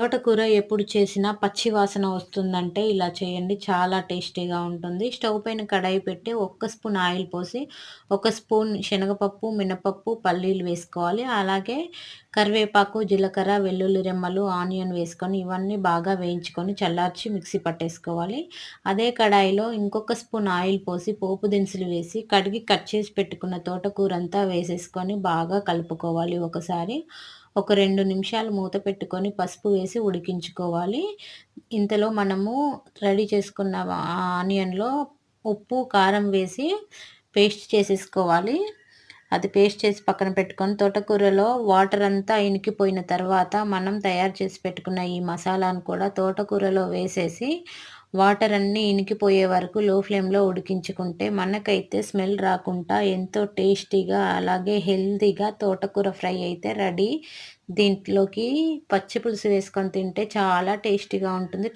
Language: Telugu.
తోటకూర ఎప్పుడు చేసినా పచ్చి వాసన వస్తుందంటే ఇలా చేయండి. చాలా టేస్టీగా ఉంటుంది. స్టవ్ పైన కడాయి పెట్టి ఒక్క స్పూన్ ఆయిల్ పోసి, ఒక స్పూన్ శనగపప్పు, మినపప్పు, పల్లీలు వేసుకోవాలి. అలాగే కరివేపాకు, జీలకర్ర, వెల్లుల్లి రెమ్మలు, ఆనియన్ వేసుకొని ఇవన్నీ బాగా వేయించుకొని చల్లార్చి మిక్సీ పట్టేసుకోవాలి. అదే కడాయిలో ఇంకొక స్పూన్ ఆయిల్ పోసి పోపు దినుసులు వేసి, కడిగి కట్ చేసి పెట్టుకున్న తోటకూరంతా వేసేసుకొని బాగా కలుపుకోవాలి ఒకసారి. ఒక 2 నిమిషాలు మూత పెట్టుకొని పసుపు వేసి ఉడికించుకోవాలి. ఇంతలో మనము రెడీ చేసుకున్న ఆనియన్‌లో ఉప్పు, కారం వేసి పేస్ట్ చేసేసుకోవాలి. అది పేస్ట్ చేసి పక్కన పెట్టుకొని తోటకూరలో వాటర్ అంతా ఇనికిపోయిన తర్వాత మనం తయారు చేసి పెట్టుకున్న ఈ మసాలాను కూడా తోటకూరలో వేసేసి వాటర్ అన్నీ ఇనికిపోయే వరకు లో ఫ్లేమ్‌లో ఉడికించుకుంటే మనకైతే స్మెల్ రాకుండా ఎంతో టేస్టీగా అలాగే హెల్తీగా తోటకూర ఫ్రై అయితే రెడీ. దీంట్లోకి పచ్చి పులుసు వేసుకొని తింటే చాలా టేస్టీగా ఉంటుంది.